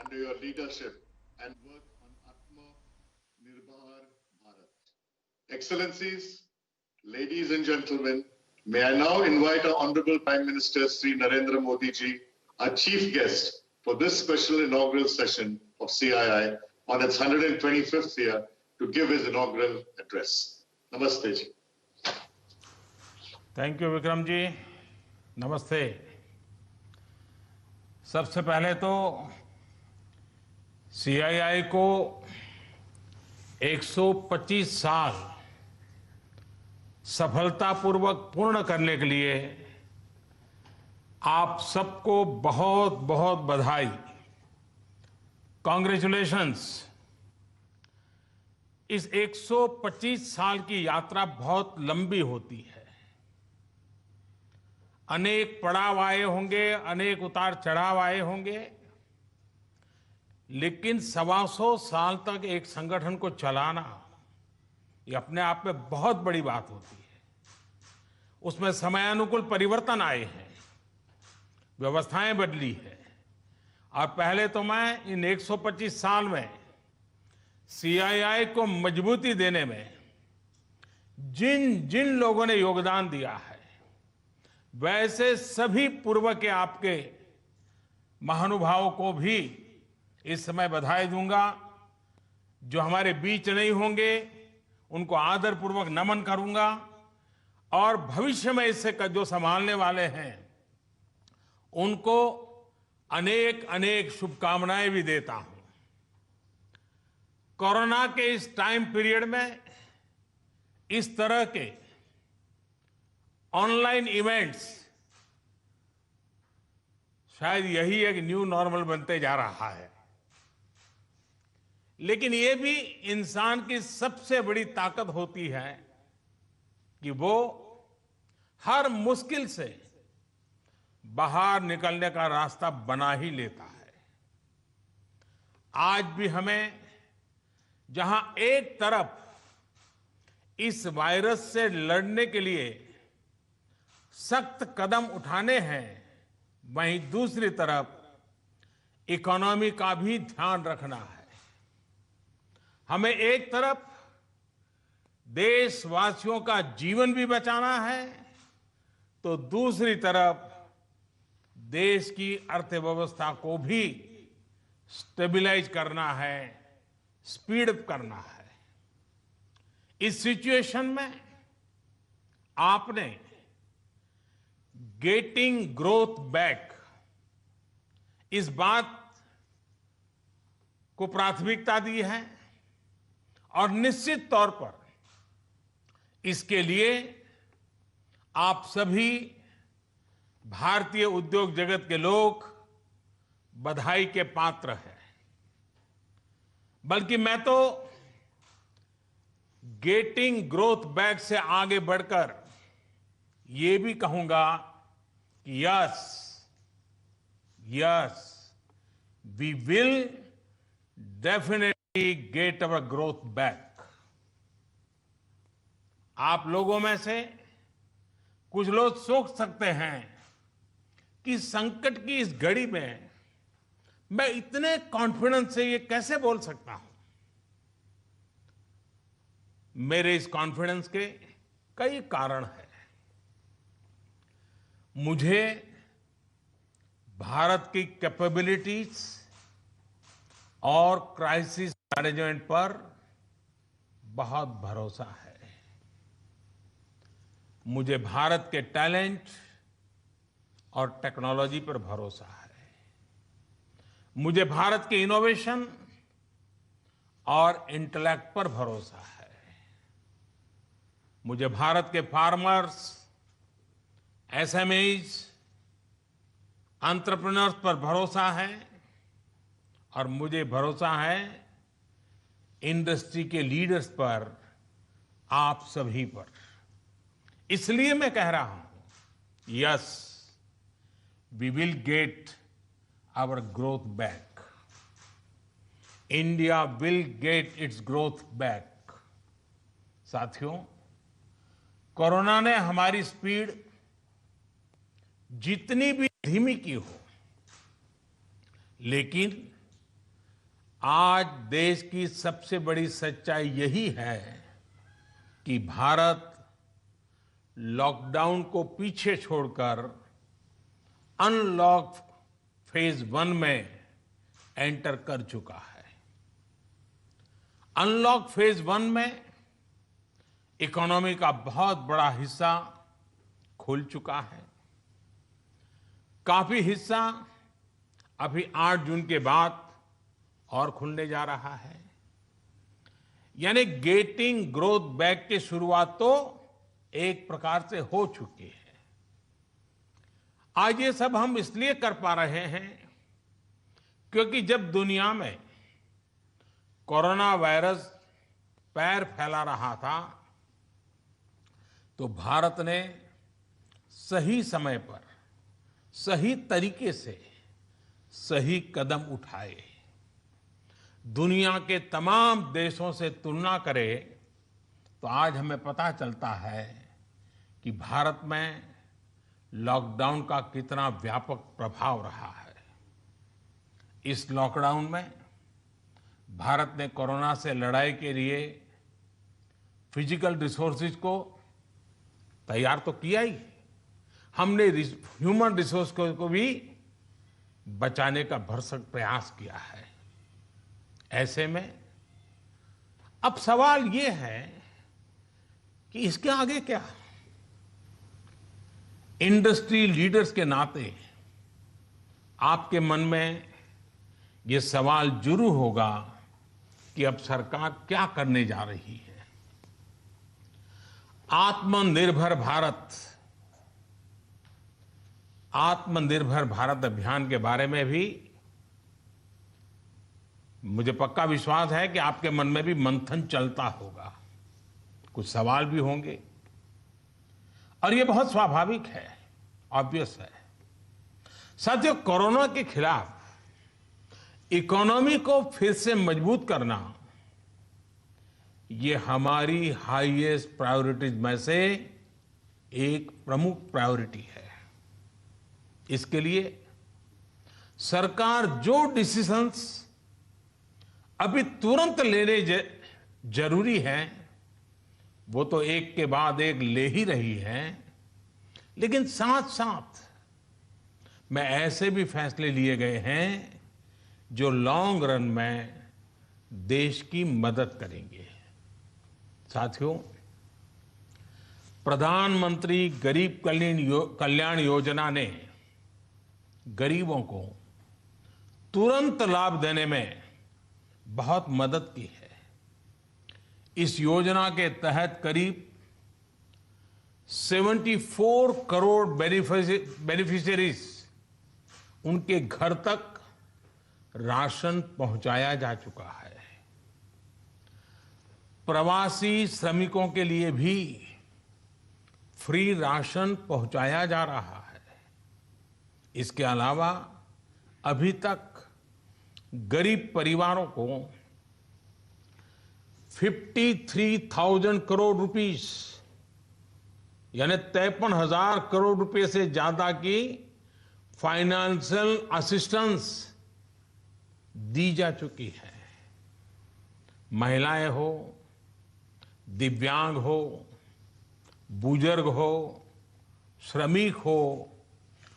under your leadership and work on Atmanirbhar Bharat. Excellencies, ladies and gentlemen, may I now invite our Honorable Prime Minister Sri Narendra Modi ji, our chief guest for this special inaugural session of CII on its 125th year to give his inaugural address. Namaste ji. Thank you Vikram ji, नमस्ते। सबसे पहले तो CII को 125 साल सफलतापूर्वक पूर्ण करने के लिए आप सबको बहुत बहुत बधाई, कॉन्ग्रेचुलेशंस। इस 125 साल की यात्रा बहुत लंबी होती है, अनेक पड़ाव आए होंगे, अनेक उतार चढ़ाव आए होंगे, लेकिन 125 साल तक एक संगठन को चलाना ये अपने आप में बहुत बड़ी बात होती है। उसमें समयानुकूल परिवर्तन आए हैं, व्यवस्थाएं बदली है, और पहले तो मैं इन 125 साल में सीआईआई को मजबूती देने में जिन जिन लोगों ने योगदान दिया है, वैसे सभी पूर्व के आपके महानुभावों को भी इस समय बधाई दूंगा। जो हमारे बीच नहीं होंगे उनको आदरपूर्वक नमन करूंगा, और भविष्य में इससे जो संभालने वाले हैं उनको अनेक अनेक शुभकामनाएं भी देता हूं। कोरोना के इस टाइम पीरियड में इस तरह के ऑनलाइन इवेंट्स शायद यही एक न्यू नॉर्मल बनते जा रहा है, लेकिन ये भी इंसान की सबसे बड़ी ताकत होती है कि वो हर मुश्किल से बाहर निकलने का रास्ता बना ही लेता है। आज भी हमें जहां एक तरफ इस वायरस से लड़ने के लिए सख्त कदम उठाने हैं, वहीं दूसरी तरफ इकोनॉमी का भी ध्यान रखना है। हमें एक तरफ देशवासियों का जीवन भी बचाना है, तो दूसरी तरफ देश की अर्थव्यवस्था को भी स्टेबलाइज करना है, स्पीड अप करना है। इस सिचुएशन में आपने गेटिंग ग्रोथ बैक, इस बात को प्राथमिकता दी है, और निश्चित तौर पर इसके लिए आप सभी भारतीय उद्योग जगत के लोग बधाई के पात्र हैं। बल्कि मैं तो गेटिंग ग्रोथ बैक से आगे बढ़कर ये भी कहूंगा कि yes we will definitely get our growth back. आप लोगों में से कुछ लोग सोच सकते हैं कि संकट की इस घड़ी में मैं इतने कॉन्फिडेंस से ये कैसे बोल सकता हूं। मेरे इस कॉन्फिडेंस के कई कारण हैं। मुझे भारत की कैपेबिलिटीज और क्राइसिस मैनेजमेंट पर बहुत भरोसा है। मुझे भारत के टैलेंट और टेक्नोलॉजी पर भरोसा है। मुझे भारत के इनोवेशन और इंटेलेक्ट पर भरोसा है। मुझे भारत के फार्मर्स, एसएमईज, एंटरप्रेन्योर्स पर भरोसा है, और मुझे भरोसा है इंडस्ट्री के लीडर्स पर, आप सभी पर। इसलिए मैं कह रहा हूं, yes we will get our growth back. India will get its growth back. साथियों, कोरोना ने हमारी स्पीड जितनी भी धीमी की हो, लेकिन आज देश की सबसे बड़ी सच्चाई यही है कि भारत लॉकडाउन को पीछे छोड़कर अनलॉक फेज 1 में एंटर कर चुका है। अनलॉक फेज 1 में इकोनॉमी का बहुत बड़ा हिस्सा खुल चुका है। काफी हिस्सा अभी 8 जून के बाद और खुलने जा रहा है। यानी गेटिंग ग्रोथ बैक की शुरुआत तो एक प्रकार से हो चुकी है। आज ये सब हम इसलिए कर पा रहे हैं क्योंकि जब दुनिया में कोरोना वायरस पैर फैला रहा था तो भारत ने सही समय पर सही तरीके से सही कदम उठाए। दुनिया के तमाम देशों से तुलना करें तो आज हमें पता चलता है कि भारत में लॉकडाउन का कितना व्यापक प्रभाव रहा है। इस लॉकडाउन में भारत ने कोरोना से लड़ाई के लिए फिजिकल रिसोर्सेज को तैयार तो किया ही, हमने ह्यूमन रिसोर्स को भी बचाने का भरसक प्रयास किया है। ऐसे में अब सवाल ये है कि इसके आगे क्या। इंडस्ट्री लीडर्स के नाते आपके मन में ये सवाल जरूर होगा कि अब सरकार क्या करने जा रही है। आत्मनिर्भर भारत अभियान के बारे में भी मुझे पक्का विश्वास है कि आपके मन में भी मंथन चलता होगा, कुछ सवाल भी होंगे और ये बहुत स्वाभाविक है, ऑब्वियस है। साथियों, कोरोना के खिलाफ इकोनॉमी को फिर से मजबूत करना ये हमारी हाईएस्ट प्रायोरिटीज में से एक प्रमुख प्रायोरिटी है। इसके लिए सरकार जो डिसीजंस अभी तुरंत लेने जरूरी है वो तो एक के बाद एक ले ही रही है, लेकिन साथ साथ में ऐसे भी फैसले लिए गए हैं जो लॉन्ग रन में देश की मदद करेंगे। साथियों, प्रधानमंत्री गरीब कल्याण योजना ने गरीबों को तुरंत लाभ देने में बहुत मदद की है। इस योजना के तहत करीब 74 करोड़ बेनिफिशियरीज उनके घर तक राशन पहुंचाया जा चुका है। प्रवासी श्रमिकों के लिए भी फ्री राशन पहुंचाया जा रहा है। इसके अलावा अभी तक गरीब परिवारों को 53,000 करोड़ रुपीस यानी 53,000 करोड़ रुपए से ज्यादा की फाइनेंशियल असिस्टेंस दी जा चुकी है। महिलाएं हो, दिव्यांग हो, बुजुर्ग हो, श्रमिक हो,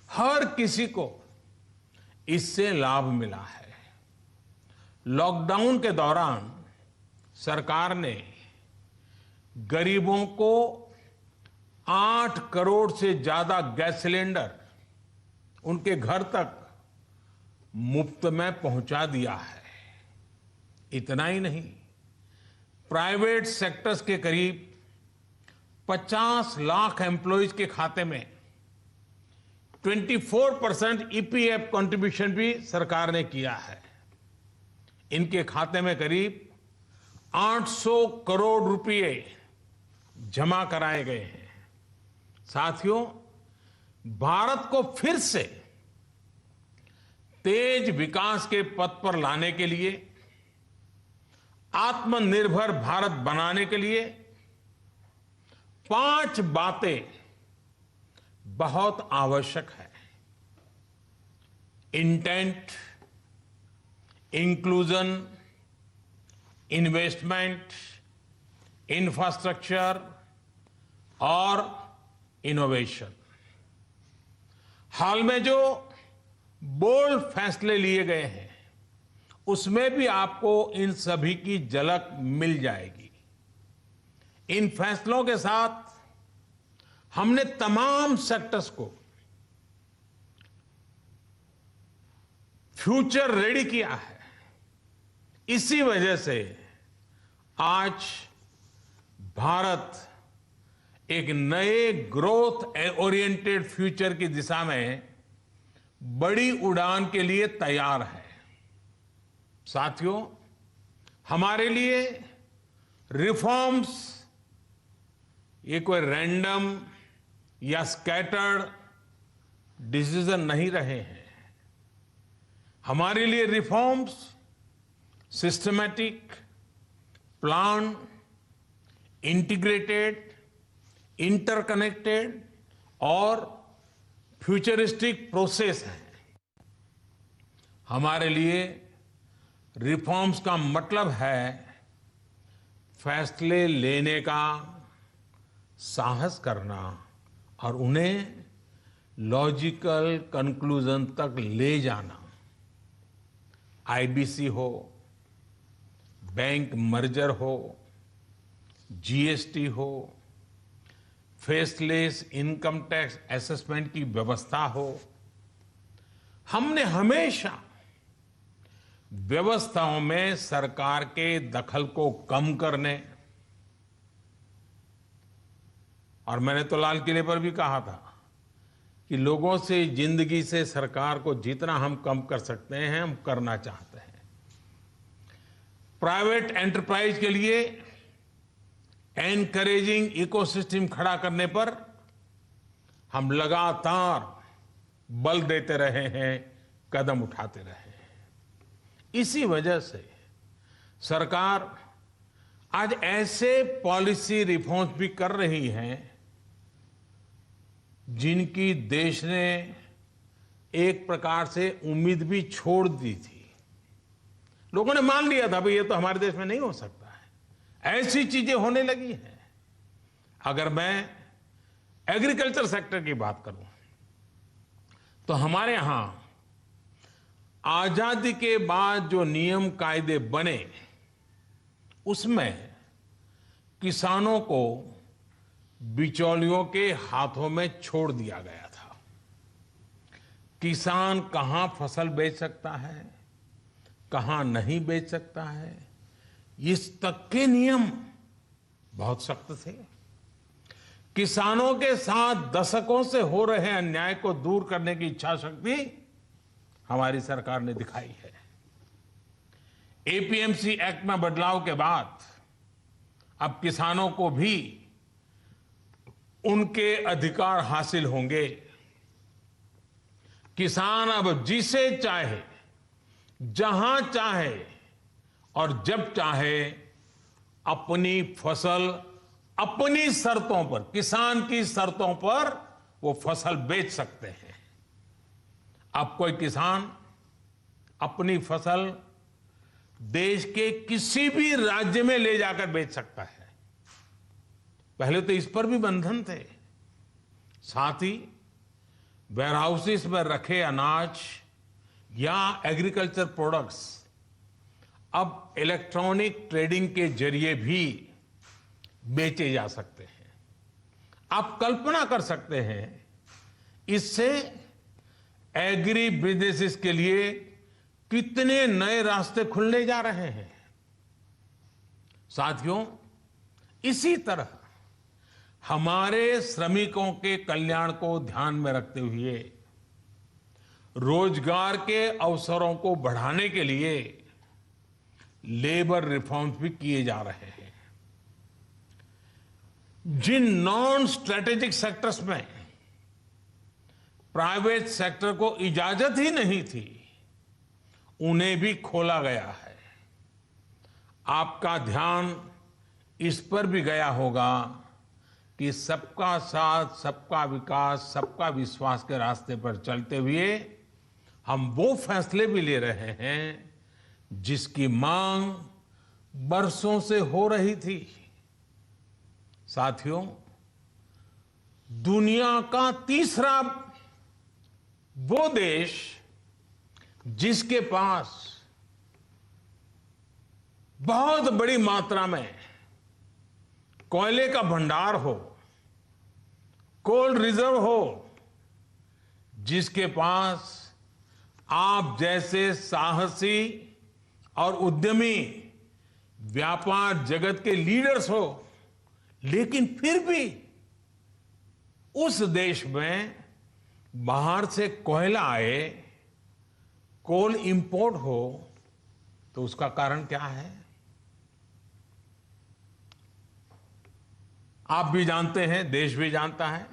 हर किसी को इससे लाभ मिला है। लॉकडाउन के दौरान सरकार ने गरीबों को 8 करोड़ से ज्यादा गैस सिलेंडर उनके घर तक मुफ्त में पहुंचा दिया है। इतना ही नहीं, प्राइवेट सेक्टर्स के करीब 50 लाख एम्प्लॉयज के खाते में 24% ईपीएफ कंट्रीब्यूशन भी सरकार ने किया है। इनके खाते में करीब 800 करोड़ रुपए जमा कराए गए हैं। साथियों, भारत को फिर से तेज विकास के पथ पर लाने के लिए, आत्मनिर्भर भारत बनाने के लिए 5 बातें बहुत आवश्यक है। इंटेंट, इंक्लूजन, इन्वेस्टमेंट, इंफ्रास्ट्रक्चर और इनोवेशन। हाल में जो बोल्ड फैसले लिए गए हैं उसमें भी आपको इन सभी की झलक मिल जाएगी। इन फैसलों के साथ हमने तमाम सेक्टर्स को फ्यूचर रेडी किया है। इसी वजह से आज भारत एक नए ग्रोथ ओरिएंटेड फ्यूचर की दिशा में बड़ी उड़ान के लिए तैयार है। साथियों, हमारे लिए रिफॉर्म्स ये कोई रैंडम या स्कैटर्ड डिसीजन नहीं रहे हैं। हमारे लिए reforms systematic, plan, integrated, interconnected और फ्यूचरिस्टिक प्रोसेस है। हमारे लिए रिफॉर्म्स का मतलब है फैसले लेने का साहस करना और उन्हें लॉजिकल कंक्लूजन तक ले जाना। आईबीसी हो, बैंक मर्जर हो, जीएसटी हो, फेसलेस इनकम टैक्स असेसमेंट की व्यवस्था हो, हमने हमेशा व्यवस्थाओं में सरकार के दखल को कम करने, और मैंने तो लाल किले पर भी कहा था कि लोगों से, जिंदगी से सरकार को जितना हम कम कर सकते हैं हम करना चाहते हैं। प्राइवेट एंटरप्राइज के लिए एनकरेजिंग इकोसिस्टम खड़ा करने पर हम लगातार बल देते रहे हैं, कदम उठाते रहे हैं। इसी वजह से सरकार आज ऐसे पॉलिसी रिफॉर्म्स भी कर रही है जिनकी देश ने एक प्रकार से उम्मीद भी छोड़ दी थी। लोगों ने मान लिया था भाई ये तो हमारे देश में नहीं हो सकता है, ऐसी चीजें होने लगी हैं। अगर मैं एग्रीकल्चर सेक्टर की बात करूं तो हमारे यहां आजादी के बाद जो नियम कायदे बने उसमें किसानों को बिचौलियों के हाथों में छोड़ दिया गया था। किसान कहां फसल बेच सकता है, कहां नहीं बेच सकता है, इस तक के नियम बहुत सख्त थे। किसानों के साथ दशकों से हो रहे अन्याय को दूर करने की इच्छा शक्ति हमारी सरकार ने दिखाई है। एपीएमसी एक्ट में बदलाव के बाद अब किसानों को भी उनके अधिकार हासिल होंगे। किसान अब जिसे चाहे, जहां चाहे और जब चाहे अपनी फसल अपनी शर्तों पर, किसान की शर्तों पर वो फसल बेच सकते हैं। अब कोई किसान अपनी फसल देश के किसी भी राज्य में ले जाकर बेच सकता है। पहले तो इस पर भी बंधन थे। साथ ही वेयरहाउसेस में रखे अनाज या एग्रीकल्चर प्रोडक्ट्स अब इलेक्ट्रॉनिक ट्रेडिंग के जरिए भी बेचे जा सकते हैं। आप कल्पना कर सकते हैं इससे एग्री बिजनेसेस के लिए कितने नए रास्ते खुलने जा रहे हैं। साथियों, इसी तरह हमारे श्रमिकों के कल्याण को ध्यान में रखते हुए रोजगार के अवसरों को बढ़ाने के लिए लेबर रिफॉर्म्स भी किए जा रहे हैं। जिन नॉन स्ट्रेटेजिक सेक्टर्स में प्राइवेट सेक्टर को इजाजत ही नहीं थी, उन्हें भी खोला गया है। आपका ध्यान इस पर भी गया होगा कि सबका साथ, सबका विकास, सबका विश्वास के रास्ते पर चलते हुए हम वो फैसले भी ले रहे हैं जिसकी मांग बरसों से हो रही थी। साथियों, दुनिया का तीसरा वो देश जिसके पास बहुत बड़ी मात्रा में कोयले का भंडार हो, कोल रिजर्व हो, जिसके पास आप जैसे साहसी और उद्यमी व्यापार जगत के लीडर्स हो, लेकिन फिर भी उस देश में बाहर से कोयला आए, कोल इंपोर्ट हो, तो उसका कारण क्या है? आप भी जानते हैं, देश भी जानता है।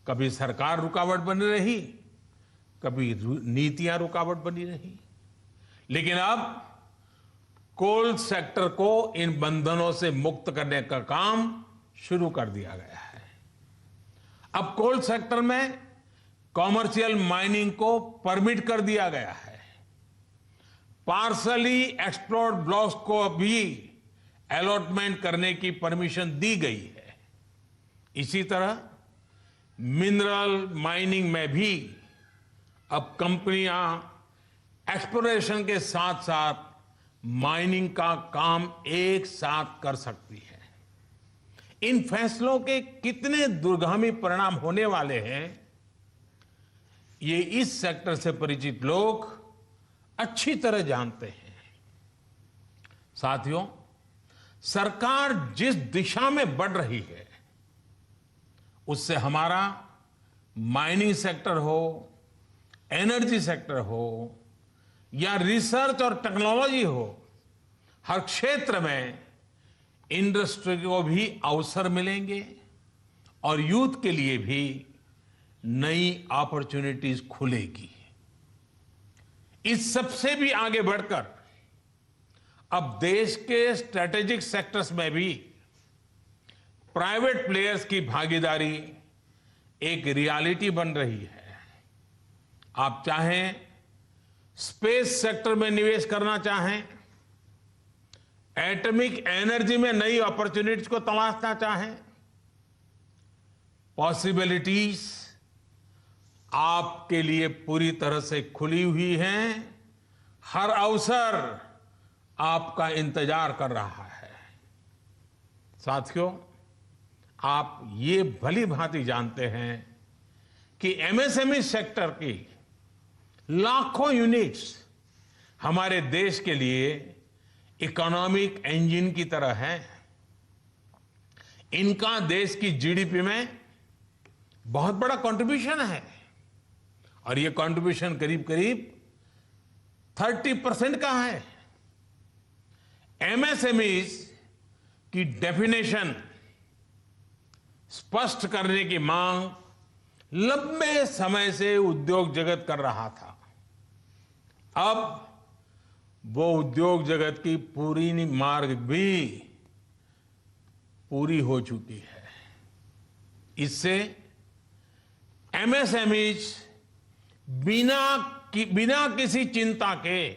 कभी सरकार रुकावट बनी रही, कभी नीतियां रुकावट बनी रही, लेकिन अब कोल सेक्टर को इन बंधनों से मुक्त करने का काम शुरू कर दिया गया है। अब कोल सेक्टर में कॉमर्शियल माइनिंग को परमिट कर दिया गया है। पार्सली एक्सप्लोर्ड ब्लॉक्स को भी अलॉटमेंट करने की परमिशन दी गई है। इसी तरह मिनरल माइनिंग में भी अब कंपनियां एक्सप्लोरेशन के साथ साथ माइनिंग का काम एक साथ कर सकती है। इन फैसलों के कितने दूरगामी परिणाम होने वाले हैं, ये इस सेक्टर से परिचित लोग अच्छी तरह जानते हैं। साथियों, सरकार जिस दिशा में बढ़ रही है, उससे हमारा माइनिंग सेक्टर हो, एनर्जी सेक्टर हो या रिसर्च और टेक्नोलॉजी हो, हर क्षेत्र में इंडस्ट्री को भी अवसर मिलेंगे और यूथ के लिए भी नई अपॉर्चुनिटीज खुलेगी। इस सबसे भी आगे बढ़कर अब देश के स्ट्रेटेजिक सेक्टर्स में भी प्राइवेट प्लेयर्स की भागीदारी एक रियलिटी बन रही है। आप चाहें स्पेस सेक्टर में निवेश करना चाहें, एटॉमिक एनर्जी में नई अपॉर्चुनिटीज को तलाशना चाहें, पॉसिबिलिटीज आपके लिए पूरी तरह से खुली हुई हैं। हर अवसर आपका इंतजार कर रहा है। साथियों, आप ये भली भांति जानते हैं कि एमएसएमई सेक्टर की लाखों यूनिट्स हमारे देश के लिए इकोनॉमिक इंजन की तरह है। इनका देश की जीडीपी में बहुत बड़ा कंट्रीब्यूशन है और ये कंट्रीब्यूशन करीब करीब 30% का है। एमएसएमईज की डेफिनेशन स्पष्ट करने की मांग लंबे समय से उद्योग जगत कर रहा था। अब वो उद्योग जगत की पूरी मार्ग भी पूरी हो चुकी है। इससे एमएसएमईज बिना किसी चिंता के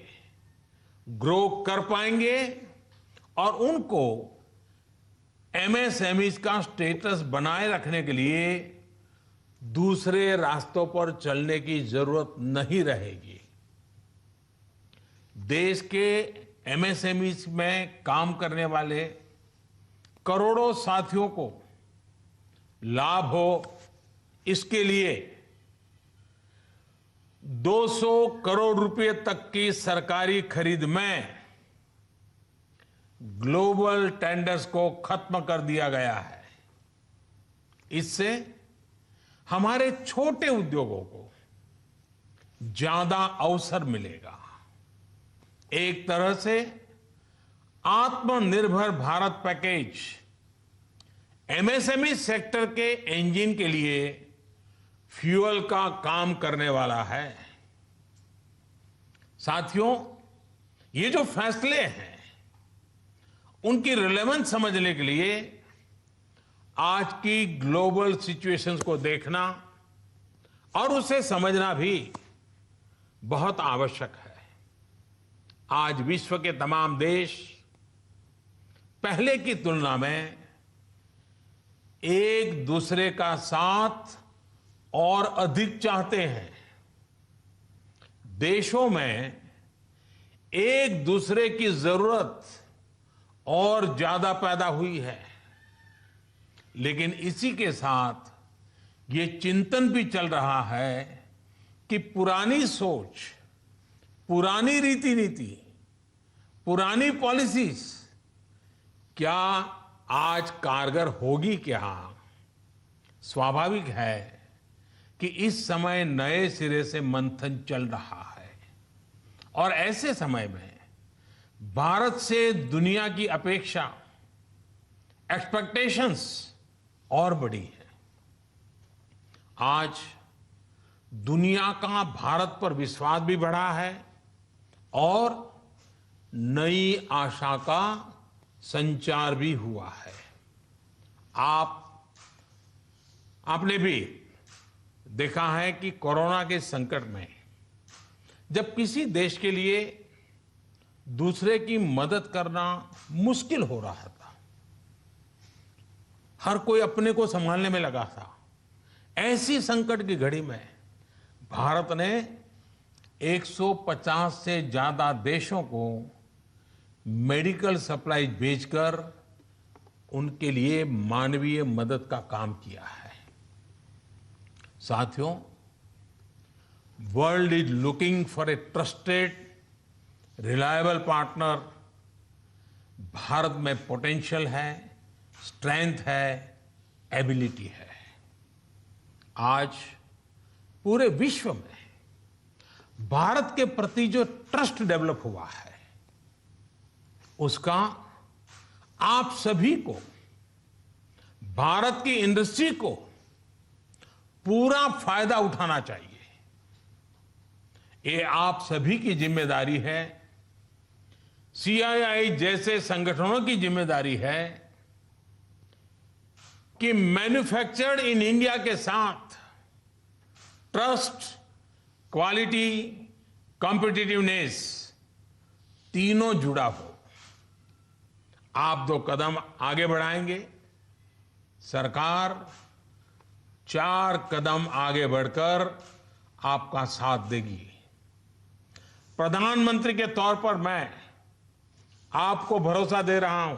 ग्रो कर पाएंगे और उनको एमएसएमईज का स्टेटस बनाए रखने के लिए दूसरे रास्तों पर चलने की जरूरत नहीं रहेगी। देश के एमएसएमईज में काम करने वाले करोड़ों साथियों को लाभ हो, इसके लिए 200 करोड़ रुपए तक की सरकारी खरीद में ग्लोबल टेंडर्स को खत्म कर दिया गया है। इससे हमारे छोटे उद्योगों को ज्यादा अवसर मिलेगा। एक तरह से आत्मनिर्भर भारत पैकेज एमएसएमई सेक्टर के इंजन के लिए फ्यूल का काम करने वाला है। साथियों, ये जो फैसले हैं उनकी रिलेवेंस समझने के लिए आज की ग्लोबल सिचुएशंस को देखना और उसे समझना भी बहुत आवश्यक है। आज विश्व के तमाम देश पहले की तुलना में एक दूसरे का साथ और अधिक चाहते हैं। देशों में एक दूसरे की जरूरत और ज्यादा पैदा हुई है, लेकिन इसी के साथ ये चिंतन भी चल रहा है कि पुरानी सोच, पुरानी रीति नीति, पुरानी पॉलिसीज क्या आज कारगर होगी क्या? स्वाभाविक है कि इस समय नए सिरे से मंथन चल रहा है और ऐसे समय में भारत से दुनिया की अपेक्षा, एक्सपेक्टेशंस और बड़ी है। आज दुनिया का भारत पर विश्वास भी बढ़ा है और नई आशा का संचार भी हुआ है। आपने भी देखा है कि कोरोना के संकट में जब किसी देश के लिए दूसरे की मदद करना मुश्किल हो रहा था, हर कोई अपने को संभालने में लगा था, ऐसी संकट की घड़ी में भारत ने 150 से ज्यादा देशों को मेडिकल सप्लाई भेजकर उनके लिए मानवीय मदद का काम किया है। साथियों, world is looking for a trusted, reliable partner. Bharat में पोटेंशियल है, स्ट्रेंथ है, एबिलिटी है। आज पूरे विश्व में भारत के प्रति जो ट्रस्ट डेवलप हुआ है, उसका आप सभी को, भारत की इंडस्ट्री को पूरा फायदा उठाना चाहिए। ये आप सभी की जिम्मेदारी है, सीआईआई जैसे संगठनों की जिम्मेदारी है कि मैन्युफैक्चर्ड इन इंडिया के साथ ट्रस्ट, क्वालिटी, कॉम्पिटिटिवनेस तीनों जुड़ा हो। आप 2 कदम आगे बढ़ाएंगे, सरकार 4 कदम आगे बढ़कर आपका साथ देगी। प्रधानमंत्री के तौर पर मैं आपको भरोसा दे रहा हूं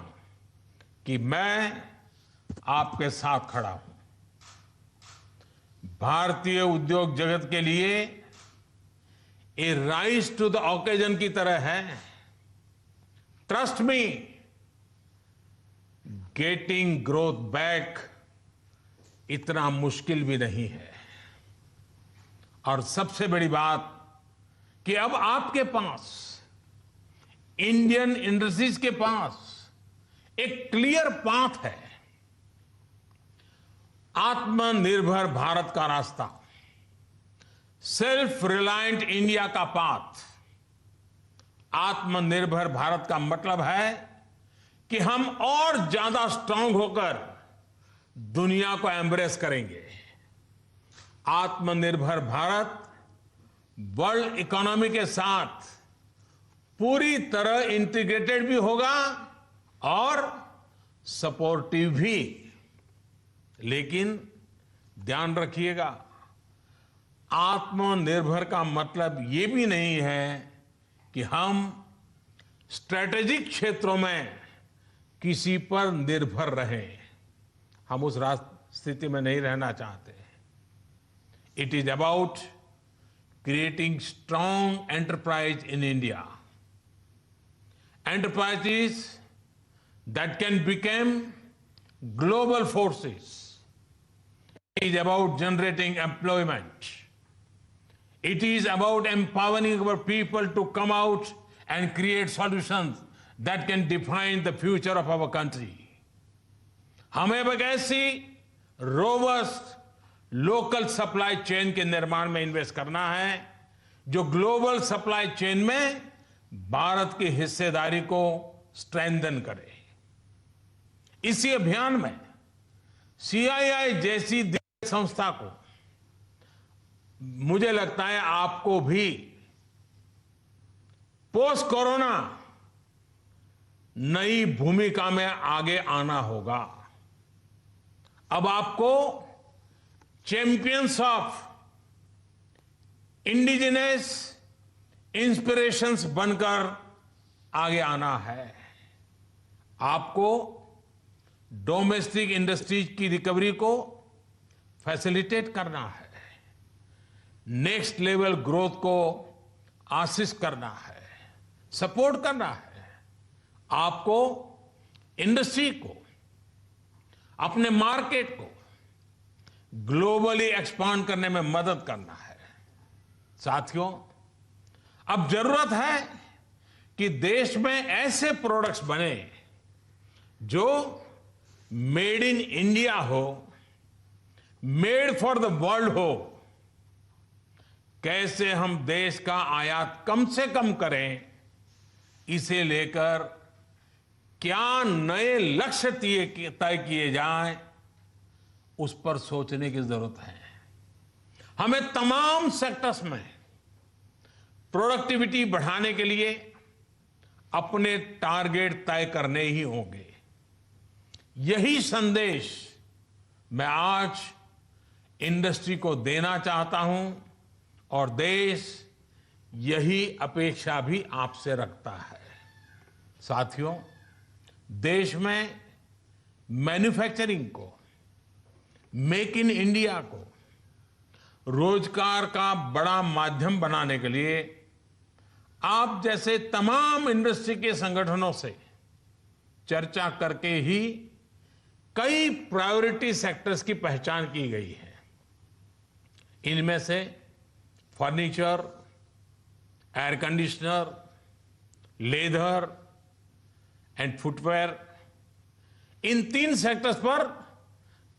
कि मैं आपके साथ खड़ा हूं। भारतीय उद्योग जगत के लिए ये राइज टू द ओकेजन की तरह है। Trust me, getting growth back इतना मुश्किल भी नहीं है। और सबसे बड़ी बात कि अब आपके पास, इंडियन इंडस्ट्रीज के पास एक क्लियर पाथ है। आत्मनिर्भर भारत का रास्ता, सेल्फ रिलायंट इंडिया का पाथ। आत्मनिर्भर भारत का मतलब है कि हम और ज्यादा स्ट्रांग होकर दुनिया को एम्ब्रेस करेंगे। आत्मनिर्भर भारत वर्ल्ड इकोनॉमी के साथ पूरी तरह इंटीग्रेटेड भी होगा और सपोर्टिव भी। लेकिन ध्यान रखिएगा, आत्मनिर्भर का मतलब ये भी नहीं है कि हम स्ट्रेटेजिक क्षेत्रों में किसी पर निर्भर रहें। हम उस स्थिति में नहीं रहना चाहते। It is about creating strong enterprise in India, enterprises that can become global forces. It is about generating employment. It is about empowering our people to come out and create solutions that can define the future of our country. हमें एक ऐसी robust local supply chain के निर्माण में invest करना है जो global supply chain में भारत की हिस्सेदारी को स्ट्रेंथन करे। इसी अभियान में सीआईआई जैसी संस्था को, मुझे लगता है आपको भी पोस्ट कोरोना नई भूमिका में आगे आना होगा। अब आपको चैंपियंस ऑफ इंडिजिनस इंस्पिरेशंस बनकर आगे आना है। आपको डोमेस्टिक इंडस्ट्रीज की रिकवरी को फैसिलिटेट करना है, नेक्स्ट लेवल ग्रोथ को असिस्ट करना है, सपोर्ट करना है। आपको इंडस्ट्री को, अपने मार्केट को ग्लोबली एक्सपांड करने में मदद करना है। साथियों, अब जरूरत है कि देश में ऐसे प्रोडक्ट्स बने जो मेड इन इंडिया हो, मेड फॉर द वर्ल्ड हो। कैसे हम देश का आयात कम से कम करें, इसे लेकर क्या नए लक्ष्य तय किए जाएं, उस पर सोचने की जरूरत है। हमें तमाम सेक्टर्स में प्रोडक्टिविटी बढ़ाने के लिए अपने टारगेट तय करने ही होंगे। यही संदेश मैं आज इंडस्ट्री को देना चाहता हूं और देश यही अपेक्षा भी आपसे रखता है। साथियों, देश में मैन्युफैक्चरिंग को, मेक इन इंडिया को रोजगार का बड़ा माध्यम बनाने के लिए आप जैसे तमाम इंडस्ट्री के संगठनों से चर्चा करके ही कई प्रायोरिटी सेक्टर्स की पहचान की गई है। इनमें से furniture, air conditioner, leather and footwear, in 3 sectors पर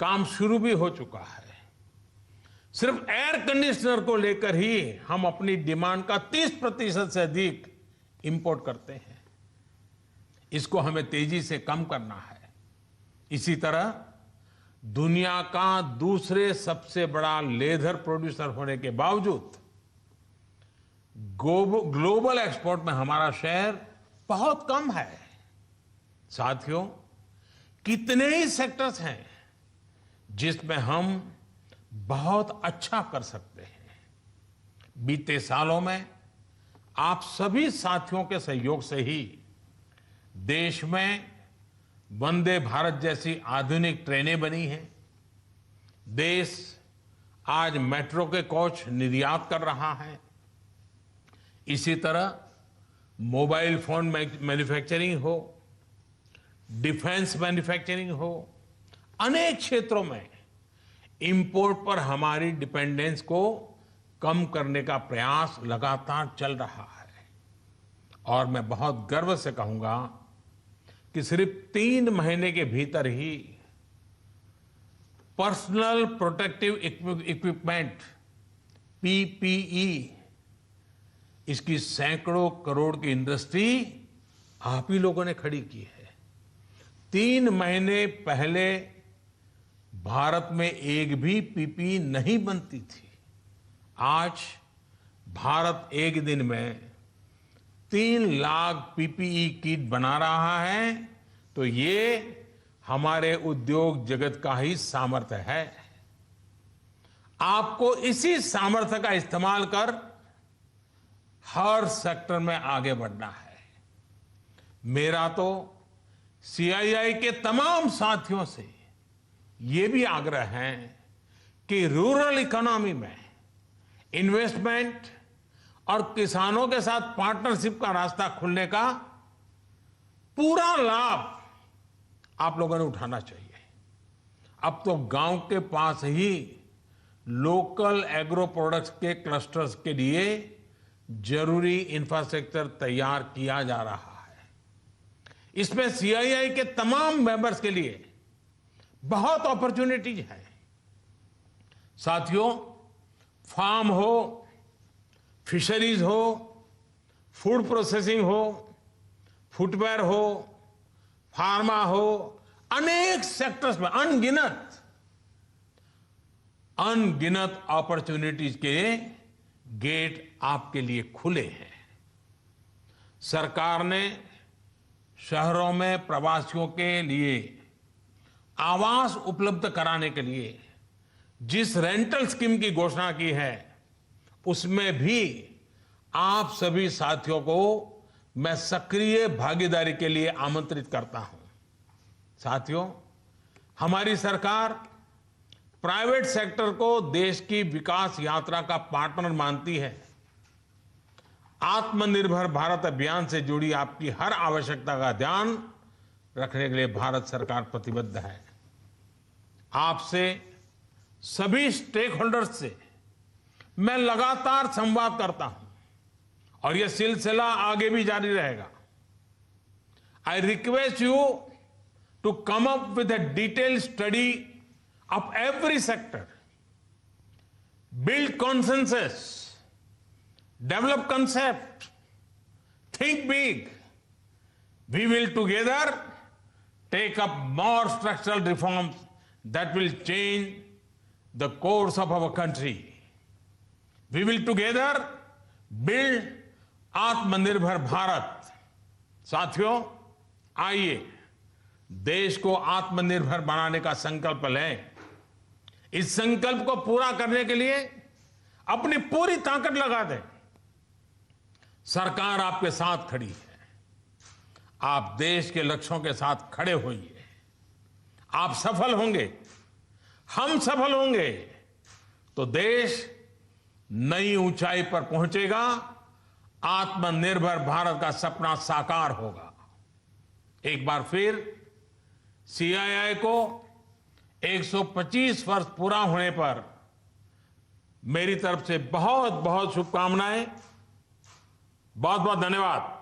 काम शुरू भी हो चुका है। सिर्फ एयर कंडीशनर को लेकर ही हम अपनी डिमांड का 30% से अधिक इंपोर्ट करते हैं। इसको हमें तेजी से कम करना है। इसी तरह दुनिया का दूसरे सबसे बड़ा लेदर प्रोड्यूसर होने के बावजूद ग्लोबल एक्सपोर्ट में हमारा शेयर बहुत कम है। साथियों, कितने ही सेक्टर्स हैं जिसमें हम बहुत अच्छा कर सकते हैं। बीते सालों में आप सभी साथियों के सहयोग से ही देश में वंदे भारत जैसी आधुनिक ट्रेनें बनी हैं। देश आज मेट्रो के कोच निर्यात कर रहा है। इसी तरह मोबाइल फोन मैन्युफैक्चरिंग हो, डिफेंस मैन्युफैक्चरिंग हो, अनेक क्षेत्रों में इंपोर्ट पर हमारी डिपेंडेंस को कम करने का प्रयास लगातार चल रहा है। और मैं बहुत गर्व से कहूंगा कि सिर्फ 3 महीने के भीतर ही पर्सनल प्रोटेक्टिव इक्विपमेंट पीपीई, इसकी सैकड़ों करोड़ की इंडस्ट्री आप ही लोगों ने खड़ी की है। 3 महीने पहले भारत में एक भी पीपीई नहीं बनती थी। आज भारत एक दिन में 3 लाख पीपीई किट बना रहा है, तो ये हमारे उद्योग जगत का ही सामर्थ्य है। आपको इसी सामर्थ्य का इस्तेमाल कर हर सेक्टर में आगे बढ़ना है। मेरा तो सीआईआई के तमाम साथियों से ये भी आग्रह है कि रूरल इकोनॉमी में इन्वेस्टमेंट और किसानों के साथ पार्टनरशिप का रास्ता खुलने का पूरा लाभ आप लोगों ने उठाना चाहिए। अब तो गांव के पास ही लोकल एग्रो प्रोडक्ट्स के क्लस्टर्स के लिए जरूरी इंफ्रास्ट्रक्चर तैयार किया जा रहा है। इसमें सीआईआई के तमाम मेंबर्स के लिए बहुत अपॉर्चुनिटीज है। साथियों, फार्म हो, फिशरीज हो, फूड प्रोसेसिंग हो, फुटवेयर हो, फार्मा हो, अनेक सेक्टर्स में अनगिनत अपॉर्चुनिटीज के गेट आपके लिए खुले हैं। सरकार ने शहरों में प्रवासियों के लिए आवास उपलब्ध कराने के लिए जिस रेंटल स्कीम की घोषणा की है, उसमें भी आप सभी साथियों को मैं सक्रिय भागीदारी के लिए आमंत्रित करता हूं। साथियों, हमारी सरकार प्राइवेट सेक्टर को देश की विकास यात्रा का पार्टनर मानती है। आत्मनिर्भर भारत अभियान से जुड़ी आपकी हर आवश्यकता का ध्यान रखने के लिए भारत सरकार प्रतिबद्ध है। आपसे सभी स्टेक होल्डर्स से मैं लगातार संवाद करता हूं और यह सिलसिला आगे भी जारी रहेगा। I request you to come up with a detailed study of every sector, build consensus, develop concept, think big. We will together take up more structural reforms that will change the course of our country. We will together build आत्मनिर्भर भारत। साथियों, आइए देश को आत्मनिर्भर बनाने का संकल्प लें। इस संकल्प को पूरा करने के लिए अपनी पूरी ताकत लगा दें। सरकार आपके साथ खड़ी है। आप देश के लक्ष्यों के साथ खड़े होइए। आप सफल होंगे, हम सफल होंगे तो देश नई ऊंचाई पर पहुंचेगा। आत्मनिर्भर भारत का सपना साकार होगा। एक बार फिर सीआईआई को 125 वर्ष पूरा होने पर मेरी तरफ से बहुत बहुत शुभकामनाएं। बहुत बहुत धन्यवाद।